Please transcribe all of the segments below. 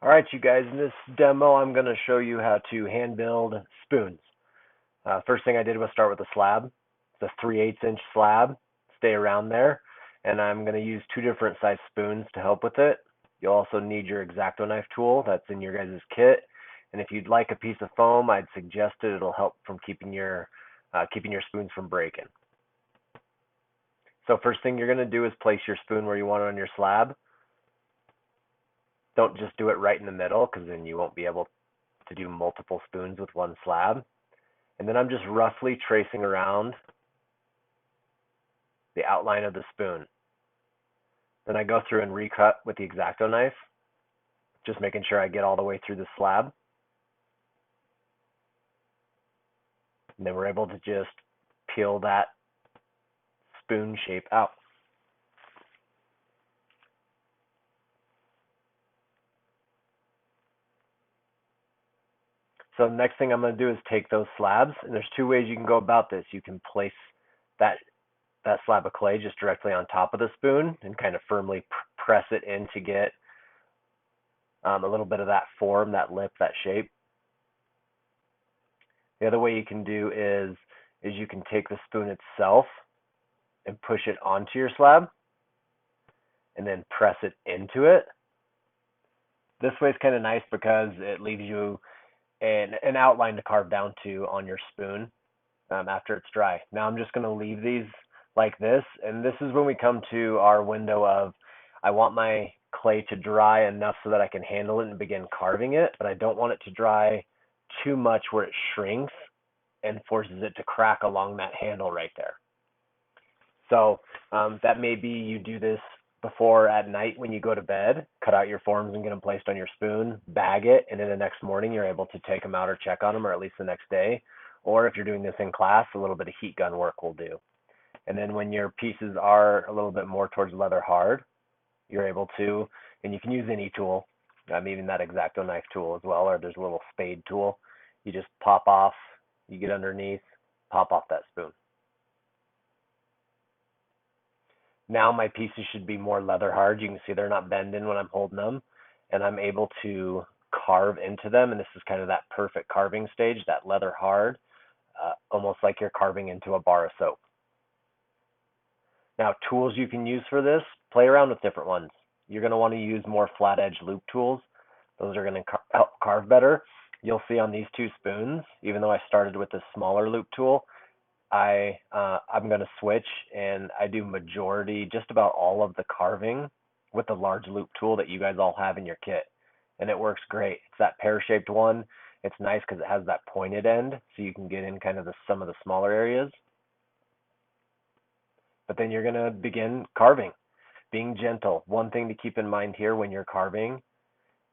All right, you guys, in this demo, I'm going to show you how to hand build spoons. First thing I did was start with a slab. It's a 3/8 inch slab. Stay around there. And I'm going to use two different size spoons to help with it. You'll also need your X-Acto knife tool that's in your guys' kit. And if you'd like a piece of foam, I'd suggest it. It'll help from keeping your spoons from breaking. So first thing you're going to do is place your spoon where you want it on your slab. Don't just do it right in the middle because then you won't be able to do multiple spoons with one slab. And then I'm just roughly tracing around the outline of the spoon. Then I go through and recut with the X-Acto knife, just making sure I get all the way through the slab. And then we're able to just peel that spoon shape out. So the next thing I'm going to do is take those slabs, and there's two ways you can go about this. You can place that slab of clay just directly on top of the spoon and kind of firmly press it in to get a little bit of that form, that lip, that shape. The other way you can do is you can take the spoon itself and push it onto your slab and then press it into it. This way is kind of nice because it leaves you an outline to carve down to on your spoon after it's dry. Now I'm just going to leave these like this, and this is when we come to our window of I want my clay to dry enough so that I can handle it and begin carving it, but I don't want it to dry too much where it shrinks and forces it to crack along that handle right there. So that may be you do this before at night when you go to bed, cut out your forms and get them placed on your spoon, bag it, and then the next morning you're able to take them out or check on them, or at least the next day. Or if you're doing this in class, a little bit of heat gun work will do. And then when your pieces are a little bit more towards leather hard, you're able to, and you can use any tool, even that X-Acto knife tool as well, or there's a little spade tool. You just pop off, you get underneath, pop off that spoon. Now my pieces should be more leather hard. You can see they're not bending when I'm holding them, and I'm able to carve into them, and this is kind of that perfect carving stage, that leather hard, almost like you're carving into a bar of soap. Now, tools you can use for this, play around with different ones. You're going to want to use more flat edge loop tools. Those are going to help carve better. You'll see on these two spoons, even though I started with this smaller loop tool, I'm going to switch, and I do majority, just about all of the carving with the large loop tool that you guys all have in your kit. And it works great. It's that pear-shaped one. It's nice because it has that pointed end, so you can get in kind of some of the smaller areas. But then you're going to begin carving, being gentle. One thing to keep in mind here when you're carving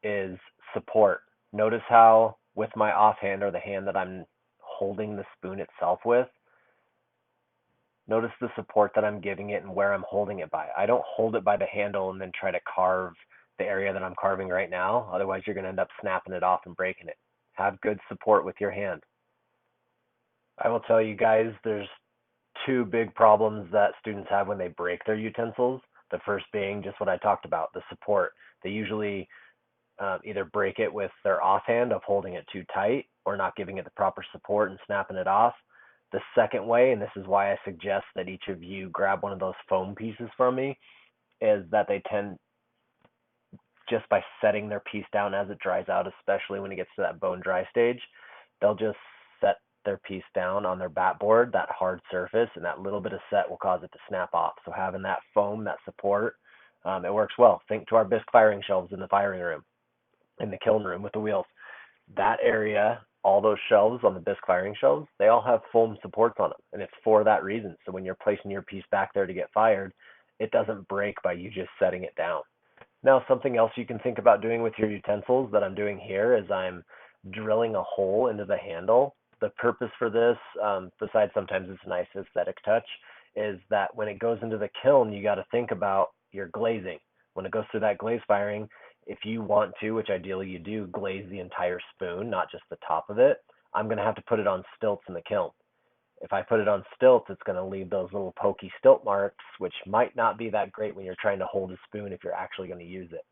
is support. Notice how with my offhand, or the hand that I'm holding the spoon itself with, notice the support that I'm giving it and where I'm holding it by. I don't hold it by the handle and then try to carve the area that I'm carving right now. Otherwise, you're going to end up snapping it off and breaking it. Have good support with your hand. I will tell you guys, there's two big problems that students have when they break their utensils. The first being just what I talked about, the support. They usually either break it with their offhand of holding it too tight or not giving it the proper support and snapping it off. The second way, and this is why I suggest that each of you grab one of those foam pieces from me, is that they tend, just by setting their piece down as it dries out, especially when it gets to that bone dry stage, they'll just set their piece down on their bat board, that hard surface, and that little bit of set will cause it to snap off. So having that foam, that support, it works well. Think to our bisque firing shelves in the firing room, in the kiln room with the wheels. That area, all those shelves on the bisque firing shelves, they all have foam supports on them, and it's for that reason. So when you're placing your piece back there to get fired, it doesn't break by you just setting it down. Now, something else you can think about doing with your utensils that I'm doing here is I'm drilling a hole into the handle. The purpose for this, besides sometimes it's a nice aesthetic touch, is that when it goes into the kiln, you got to think about your glazing. When it goes through that glaze firing, if you want to, which ideally you do, glaze the entire spoon, not just the top of it, I'm going to have to put it on stilts in the kiln. If I put it on stilts, it's going to leave those little pokey stilt marks, which might not be that great when you're trying to hold a spoon if you're actually going to use it.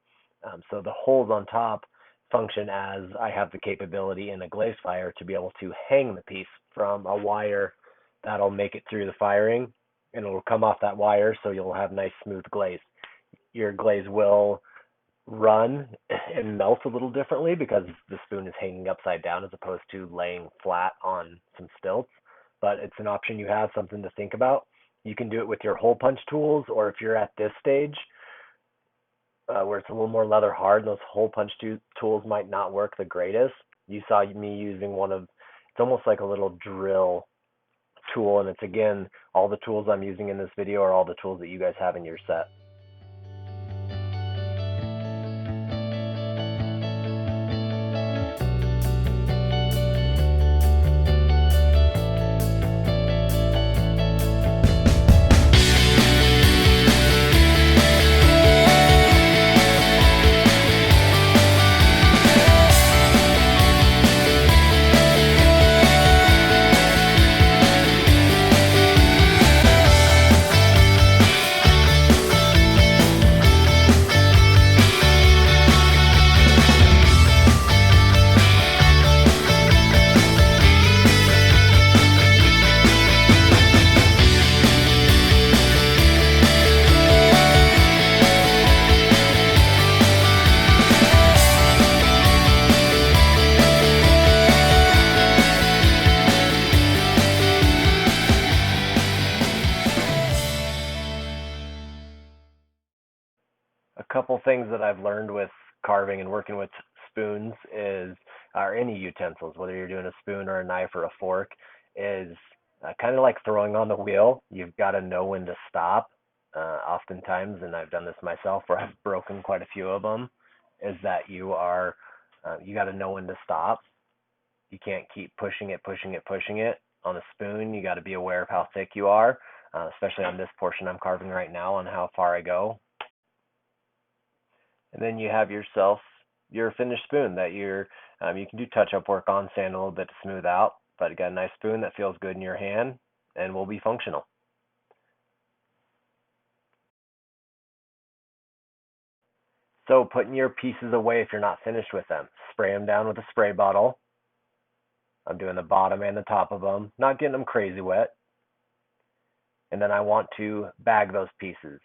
So the holes on top, function as I have the capability in a glaze fire to be able to hang the piece from a wire that'll make it through the firing, and it'll come off that wire, so you'll have nice smooth glaze. Your glaze will run and melt a little differently because the spoon is hanging upside down as opposed to laying flat on some stilts, but it's an option you have, something to think about. You can do it with your hole punch tools, or if you're at this stage where it's a little more leather hard, those hole punch tools might not work the greatest. You saw me using it's almost like a little drill tool, and it's, again, all the tools I'm using in this video are all the tools that you guys have in your set. A couple things that I've learned with carving and working with spoons or any utensils, whether you're doing a spoon or a knife or a fork, is kind of like throwing on the wheel. You've got to know when to stop. Oftentimes, and I've done this myself where I've broken quite a few of them, is that you got to know when to stop. You can't keep pushing it on a spoon. You got to be aware of how thick you are, especially on this portion I'm carving right now, on how far I go. And then you have yourself your finished spoon that you can do touch-up work on, sand a little bit to smooth out, but you got a nice spoon that feels good in your hand and will be functional. So putting your pieces away if you're not finished with them. Spray them down with a spray bottle. I'm doing the bottom and the top of them, not getting them crazy wet. And then I want to bag those pieces.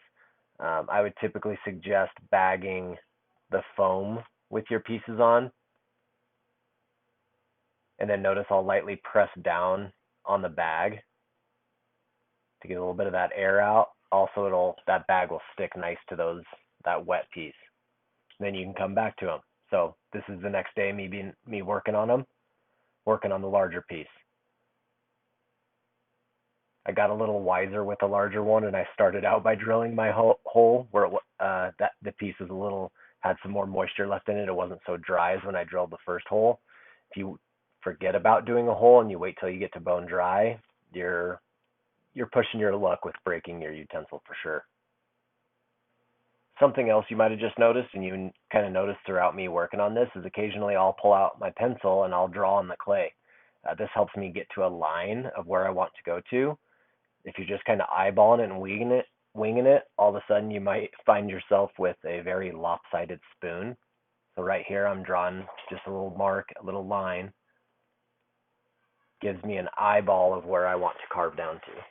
I would typically suggest bagging the foam with your pieces on. And then notice I'll lightly press down on the bag to get a little bit of that air out. Also, that bag will stick nice to that wet piece. And then you can come back to them. So this is the next day me working on them, working on the larger piece. I got a little wiser with the larger one, and I started out by drilling my hole where the piece was had some more moisture left in it. It wasn't so dry as when I drilled the first hole. If you forget about doing a hole and you wait till you get to bone dry, you're pushing your luck with breaking your utensil for sure. Something else you might have just noticed, and you kind of noticed throughout me working on this, is occasionally I'll pull out my pencil and I'll draw on the clay. This helps me get to a line of where I want to go to. If you're just kind of eyeballing it and winging it, all of a sudden you might find yourself with a very lopsided spoon. So right here I'm drawing just a little mark, a little line. Gives me an eyeball of where I want to carve down to.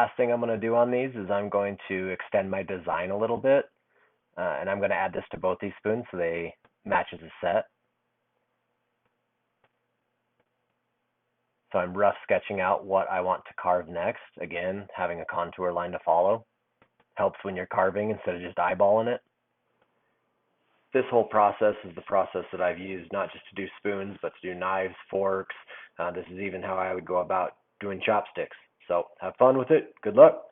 last thing I'm going to do on these is I'm going to extend my design a little bit, and I'm going to add this to both these spoons so they match as a set. So I'm rough sketching out what I want to carve next. Again, having a contour line to follow helps when you're carving instead of just eyeballing it. This whole process is the process that I've used not just to do spoons, but to do knives, forks. This is even how I would go about doing chopsticks. So have fun with it. Good luck.